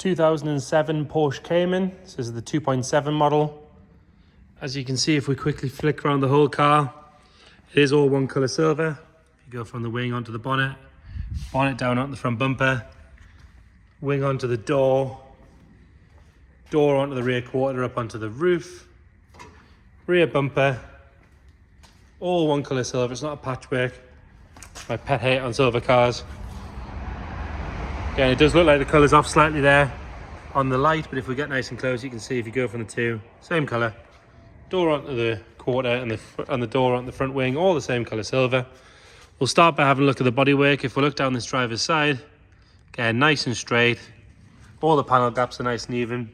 2007 Porsche Cayman. This is the 2.7 model. As you can see, if we quickly flick around the whole car, it is all one colour silver. You go from the wing onto the bonnet, bonnet down onto the front bumper, wing onto the door, door onto the rear quarter, up onto the roof, rear bumper, all one colour silver. It's not a patchwork. My pet hate on silver cars. Again, it does look like the colour's off slightly there on the light, but if we get nice and close, you can see if you go from the two, same colour. Door onto the quarter and the door onto the front wing, all the same colour silver. We'll start by having a look at the bodywork. If we look down this driver's side, again, nice and straight. All the panel gaps are nice and even.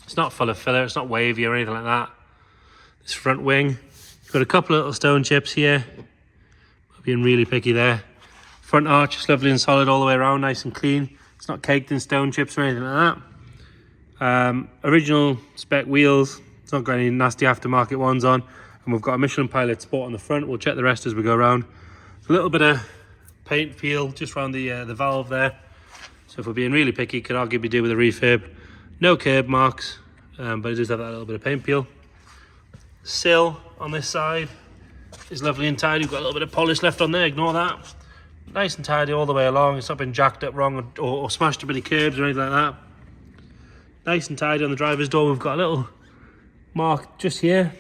It's not full of filler, it's not wavy or anything like that. This front wing, you've got a couple of little stone chips here. Being really picky there. Front arch is lovely and solid all the way around, nice and clean. It's not caked in stone chips or anything like that. Original spec wheels. It's not got any nasty aftermarket ones on. And we've got a Michelin Pilot Sport on the front. We'll check the rest as we go around. A little bit of paint peel just around the valve there. So if we're being really picky, could arguably do with a refurb. No curb marks, but it does have that little bit of paint peel. Sill on this side is lovely and tidy. We've got a little bit of polish left on there, ignore that. Nice and tidy all the way along. It's not been jacked up wrong or smashed up any curbs or anything like that. Nice and tidy on the driver's door. We've got a little mark just here,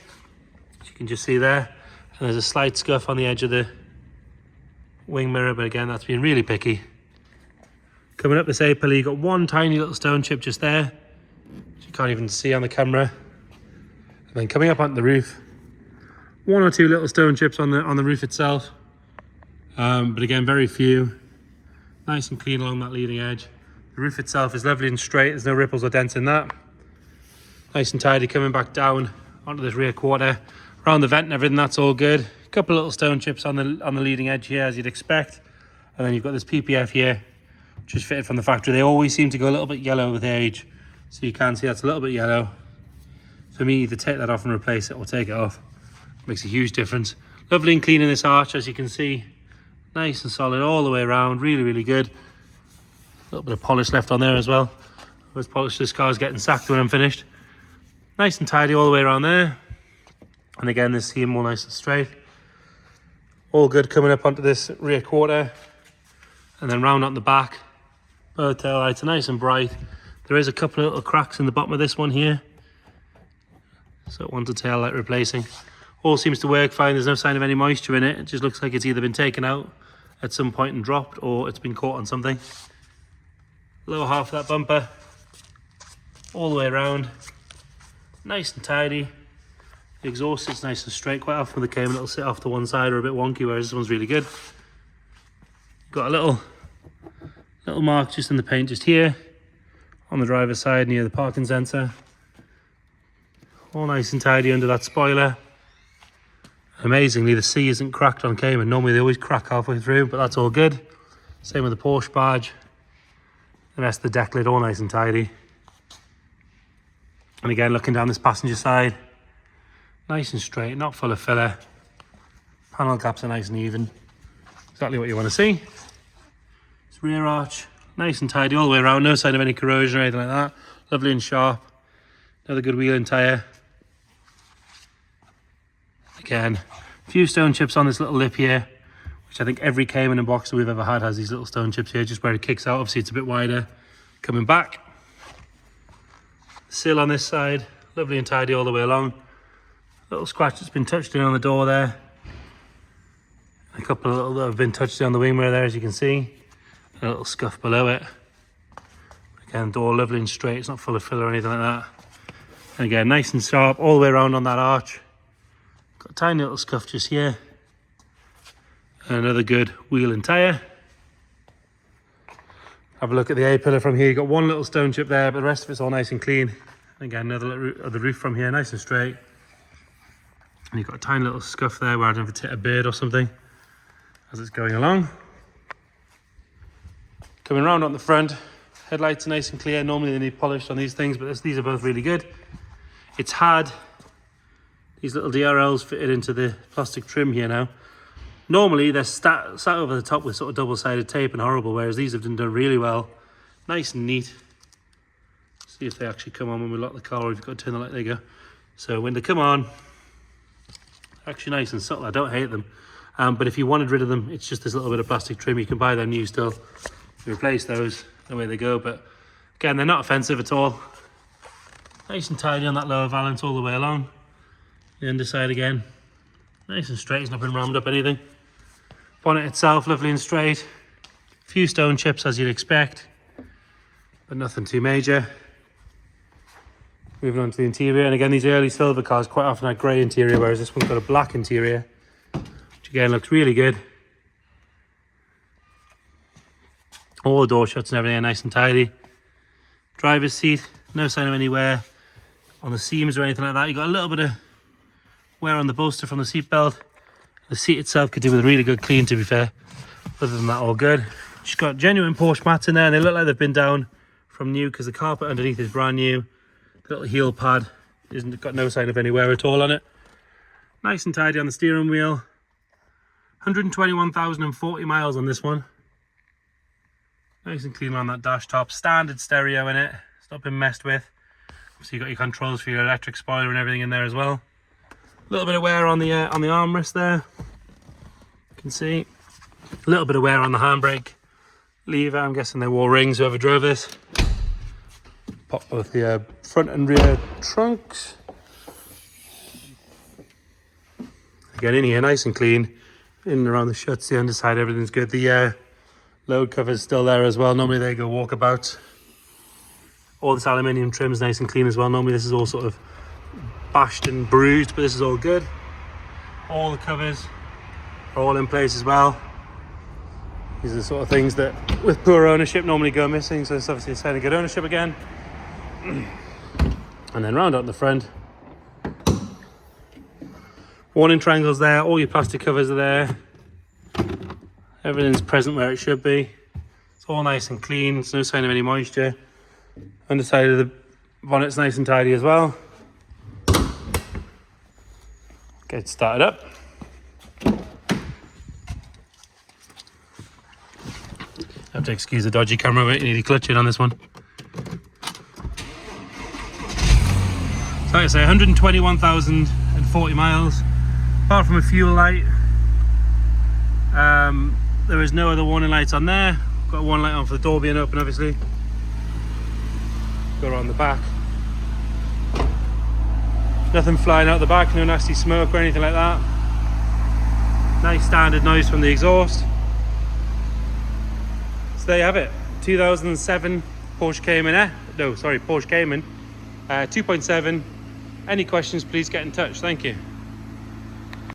as you can just see there. And there's a slight scuff on the edge of the wing mirror, but again, that's being really picky. Coming up this A-pillar, you've got one tiny little stone chip just there, which you can't even see on the camera. And then coming up onto the roof, one or two little stone chips on the roof itself. But again, very few. Nice and clean along that leading edge. The roof itself is lovely and straight. There's no ripples or dents in that. Nice and tidy coming back down onto this rear quarter. Around the vent and everything, that's all good. A couple of little stone chips on the leading edge here, as you'd expect. And then you've got this PPF here, which is fitted from the factory. They always seem to go a little bit yellow with age. So you can see that's a little bit yellow. For me, either take that off and replace it or take it off. Makes a huge difference. Lovely and clean in this arch, as you can see. Nice and solid all the way around, really, really good. A little bit of polish left on there as well. Let's polish this car's getting sacked when I'm finished. Nice and tidy all the way around there. And again, this seam all nice and straight. All good coming up onto this rear quarter. And then round on the back. Both tail lights are nice and bright. There is a couple of little cracks in the bottom of this one here. So it wants a tail light replacing. All seems to work fine. There's no sign of any moisture in it. It just looks like it's either been taken out at some point and dropped, or it's been caught on something. Lower half of that bumper, all the way around, nice and tidy. The exhaust is nice and straight. Quite often the Cayman it'll sit off to one side or a bit wonky, whereas this one's really good. Got a little mark just in the paint just here on the driver's side near the parking sensor. All nice and tidy under that spoiler. Amazingly, the C isn't cracked on Cayman. Normally they always crack halfway through, but that's all good. Same with the Porsche badge. The rest of the deck lid all nice and tidy. And again, looking down this passenger side, nice and straight, not full of filler. Panel gaps are nice and even. Exactly what you want to see. This rear arch, nice and tidy all the way around. No sign of any corrosion or anything like that. Lovely and sharp. Another good wheel and tyre. Again, a few stone chips on this little lip here, which I think every Cayman and Boxer we've ever had has these little stone chips here, just where it kicks out. Obviously it's a bit wider coming back. Sill on this side, lovely and tidy all the way along. Little scratch that's been touched in on the door there. A couple of little that have been touched in on the wing mirror there, as you can see. A little scuff below it. Again, door lovely and straight, it's not full of filler or anything like that. And again, nice and sharp all the way around on that arch. Got a tiny little scuff just here. And another good wheel and tyre. Have a look at the A-pillar from here. You've got one little stone chip there, but the rest of it's all nice and clean. And again, another look at the roof from here, nice and straight. And you've got a tiny little scuff there where I don't know if it's hit a bird or something as it's going along. Coming around on the front, headlights are nice and clear. Normally they need polished on these things, but these are both really good. It's had these little DRLs fitted into the plastic trim here now. Normally they're sat over the top with sort of double-sided tape and horrible, whereas these have been done really well. Nice and neat. See if they actually come on when we lock the car, or if you've got to turn the light. There you go. So when they come on, actually nice and subtle. I don't hate them. But if you wanted rid of them, it's just this little bit of plastic trim. You can buy them new still. You replace those, away they go. But again, they're not offensive at all. Nice and tidy on that lower valance all the way along. The underside again, nice and straight. It's not been rammed up anything. Bonnet itself, lovely and straight. A few stone chips as you'd expect, but nothing too major. Moving on to the interior, and again, these early silver cars quite often had grey interior, whereas this one's got a black interior, which again looks really good. All the door shuts and everything are nice and tidy. Driver's seat, no sign of any wear on the seams or anything like that. You got a little bit of wear on the bolster from the seat belt. The seat itself could do with a really good clean, to be fair. Other than that, all good. She's got genuine Porsche mats in there, and they look like they've been down from new because the carpet underneath is brand new. The little heel pad isn't got no sign of any wear at all on it. Nice and tidy on the steering wheel. 121,040 miles on this one. Nice and clean on that dash top. Standard stereo in it. It's not been messed with. So you got your controls for your electric spoiler and everything in there as well. A little bit of wear on the armrest there. You can see a little bit of wear on the handbrake lever. I'm guessing they wore rings, whoever drove this. Pop both the front and rear trunks. Again, in here nice and clean. In and around the shuts, the underside, everything's good. The load cover's still there as well. Normally they go walkabout. All this aluminium trim's nice and clean as well. Normally this is all sort of bashed and bruised, but this is all good. All the covers are all in place as well. These are the sort of things that with poor ownership normally go missing, so it's obviously a sign of good ownership again. And then round out the front, warning triangles there, all your plastic covers are there, everything's present where it should be. It's all nice and clean, there's no sign of any moisture. Underside of the bonnet's nice and tidy as well. Get started up. Have to excuse the dodgy camera, but you need to clutch it on this one. So like I say, 121,040 miles. Apart from a fuel light, there is no other warning lights on there. Got one light on for the door being open, obviously. Go around the back. Nothing flying out the back, no nasty smoke or anything like that. Nice standard noise from the exhaust. So there you have it, 2007 Porsche Cayman, Porsche Cayman 2.7. Any questions, please get in touch. Thank you.